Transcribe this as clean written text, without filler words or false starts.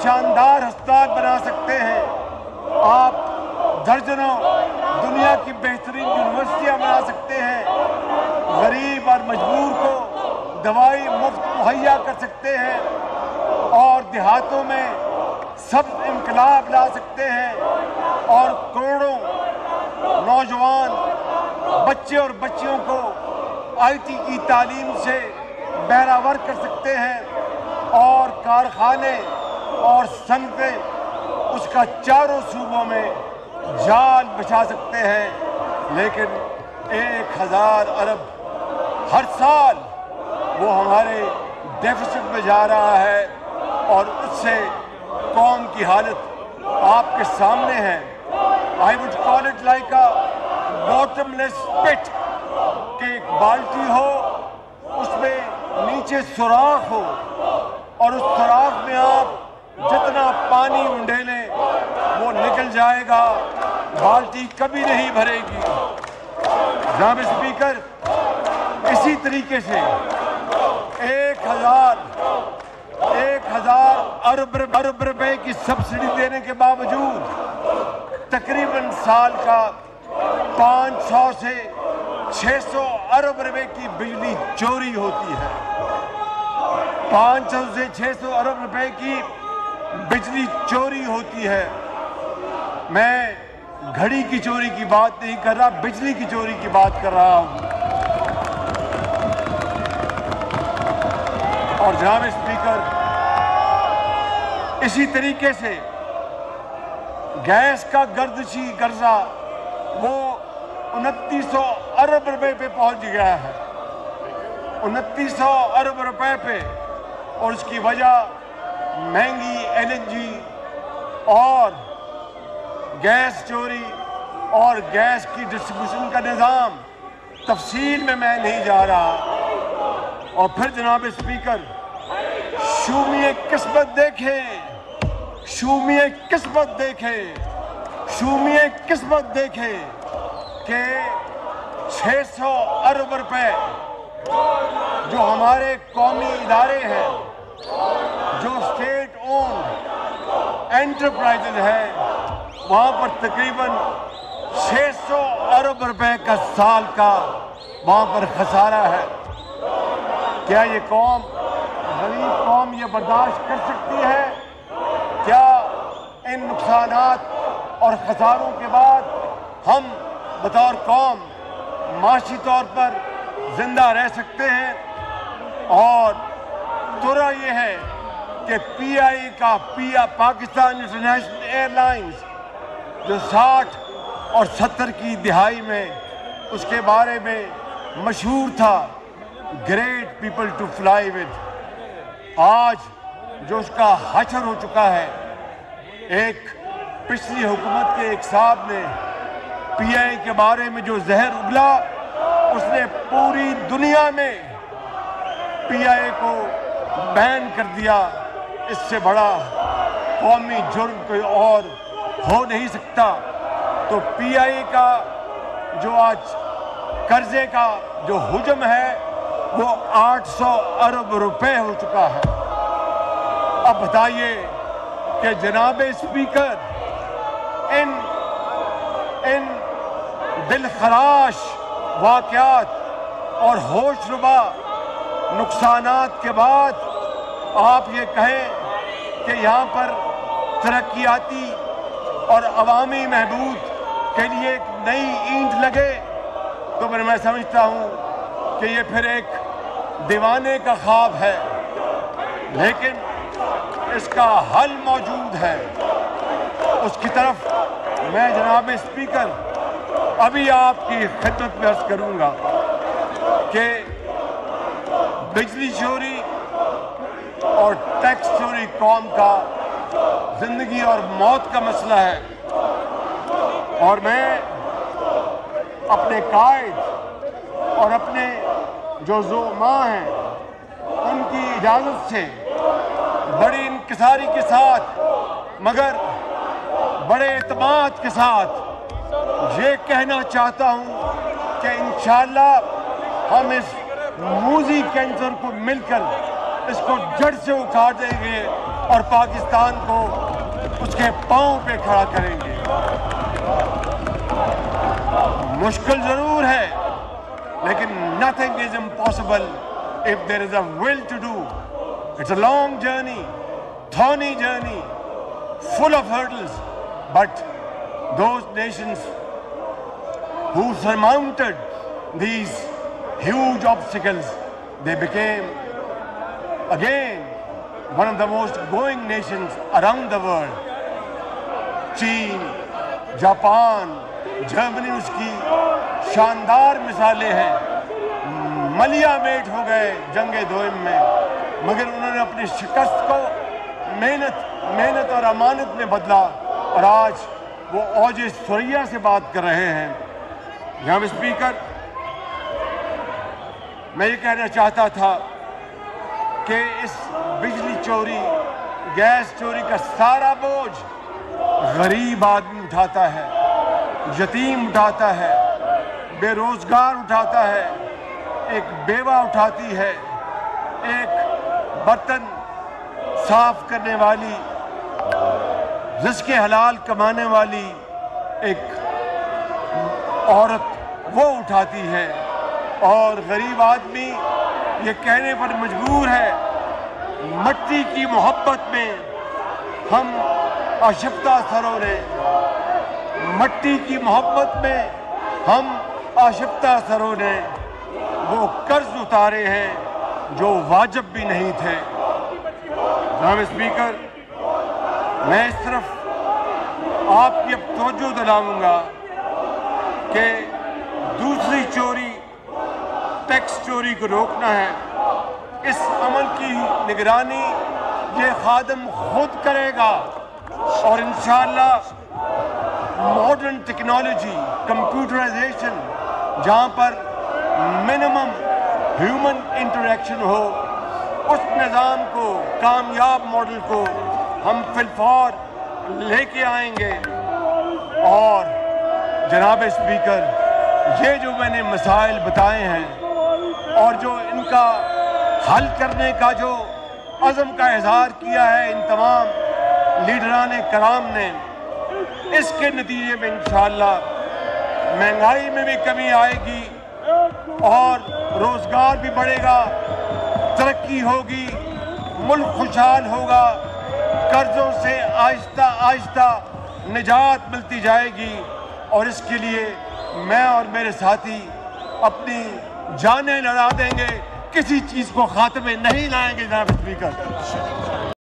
शानदार अस्पताल बना सकते हैं, आप दर्जनों दुनिया की बेहतरीन यूनिवर्सिटियां बना सकते हैं, गरीब और मजबूर को दवाई मुफ्त मुहैया कर सकते हैं और देहातों में सब इनकलाब ला सकते हैं और करोड़ों नौजवान बच्चे और बच्चियों को आईटी की तालीम से बहरावर कर सकते हैं और कारखाने और सनतें उसका चारों सूबों में जाल बिछा सकते हैं। लेकिन 1000 अरब हर साल वो हमारे डेफिसिट में जा रहा है और उससे कौम की हालत आपके सामने है। I would call it like a bottomless pit कि एक बाल्टी हो, उसमें नीचे सुराख हो और उस सुराख में आप जितना पानी उंडेलें वो निकल जाएगा, बाल्टी कभी नहीं भरेगी। जनाब स्पीकर, इसी तरीके से 1000 अरब रुपए की सब्सिडी देने के बावजूद तकरीबन साल का 500 से 600 अरब रुपए की बिजली चोरी होती है। 500 से 600 अरब रुपए की बिजली चोरी होती है। मैं घड़ी की चोरी की बात नहीं कर रहा, बिजली की चोरी की बात कर रहा हूं। और जनाब स्पीकर, इसी तरीके से गैस का गर्दिशी कर्जा वो 2900 अरब रुपए पे पहुंच गया है, 2900 अरब रुपए पे। और उसकी वजह महंगी एलएनजी और गैस चोरी और गैस की डिस्ट्रीब्यूशन का निज़ाम, तफसील में मैं नहीं जा रहा। और फिर जनाब स्पीकर, शूमिए किस्मत देखें, शूमिए किस्मत देखें, शूमिए किस्मत देखें कि 600 अरब रुपए जो हमारे कौमी इदारे हैं, जो स्टेट ओन्ड एंटरप्राइजेज है, वहाँ पर तकरीबन 600 अरब रुपए का साल का वहाँ पर खसारा है। क्या ये कौम, गरीब कौम, ये बर्दाश्त कर सकती है? क्या इन नुकसानात और खसारों के बाद हम बतौर कौम माशी तौर पर जिंदा रह सकते हैं? और तुरा ये है कि पीआई का पाकिस्तान इंटरनेशनल एयरलाइंस जो 60 और 70 की दिहाई में उसके बारे में मशहूर था, great people to fly with, आज जो उसका हशर हो चुका है। एक पिछली हुकूमत के एक साहब ने पीआई के बारे में जो जहर उगला, उसने पूरी दुनिया में पीआई को बैन कर दिया। इससे बड़ा कौमी जुर्म कोई और हो नहीं सकता। तो पीआई का जो आज कर्जे का जो हुजम है वो 800 अरब रुपए हो चुका है। अब बताइए कि जनाब स्पीकर, इन दिलखराश वाक़यात और होशरुबा नुकसानात के बाद आप ये कहें कि यहाँ पर तरक्याती और अवामी महबूद के लिए एक नई ईंट लगे, तो फिर मैं समझता हूँ कि ये फिर एक दीवाने का ख्वाब है। लेकिन इसका हल मौजूद है, उसकी तरफ मैं जनाब स्पीकर अभी आपकी खिदमत में अर्ज करूँगा कि बिजली चोरी और टैक्स चोरी कौम का जिंदगी और मौत का मसला है। और मैं अपने कायद और अपने जो ज़ुमा हैं उनकी इजाज़त से बड़ी इंकिसारी के साथ मगर बड़े एतमाद के साथ ये कहना चाहता हूँ कि इंशाअल्लाह हम इस मूजी कैंसर को मिलकर इसको जड़ से उखाड़ देंगे और पाकिस्तान को उसके पांव पे खड़ा करेंगे। मुश्किल जरूर है, लेकिन nothing is impossible if there is a will to do. It's a long journey, thorny journey, full of hurdles, but those nations who surmounted these huge obstacles, they became again one of the most growing nations around the world. चीन, Japan, Germany उसकी शानदार मिसालें हैं। मलिया met हो गए जंगे दोइम में, मगर उन्होंने अपनी शिकस्त को मेहनत और अमानत में बदला और आज वो औज सुरैया से बात कर रहे हैं। जनाब स्पीकर, मैं ये कहना चाहता था कि इस बिजली चोरी, गैस चोरी का सारा बोझ गरीब आदमी उठाता है, यतीम उठाता है, बेरोजगार उठाता है, एक बेवा उठाती है, एक बर्तन साफ करने वाली, रिज़्क़ हलाल कमाने वाली एक औरत वो उठाती है। और गरीब आदमी ये कहने पर मजबूर है, मट्टी की मोहब्बत में हम आशिफ्ता सरों ने, मट्टी की मोहब्बत में हम आशिफ्ता सरों ने वो कर्ज उतारे हैं जो वाजिब भी नहीं थे। जनाब स्पीकर, मैं इस तरफ आपकी अब तवज्जो दिलाऊंगा कि दूसरी चोरी, टैक्स चोरी को रोकना है। इस अमल की निगरानी ये खादिम खुद करेगा और इंशाअल्लाह मॉडर्न टेक्नोलॉजी, कंप्यूटराइजेशन, जहाँ पर मिनिमम ह्यूमन इंटरेक्शन हो, उस निज़ाम को, कामयाब मॉडल को हम फिलफौर लेके आएंगे। और जनाब स्पीकर, ये जो मैंने मसाइल बताए हैं और जो इनका हल करने का जो अज़म का इज़हार किया है इन तमाम लीडरान कराम ने, इसके नतीजे में इंशाअल्लाह महंगाई में भी कमी आएगी और रोज़गार भी बढ़ेगा, तरक्की होगी, मुल्क खुशहाल होगा, कर्जों से आहिस्ता आहिस्ता निजात मिलती जाएगी। और इसके लिए मैं और मेरे साथी अपनी जानें लड़ा देंगे, किसी चीज़ को खात्मे नहीं लाएंगे। जनाब स्पीकर।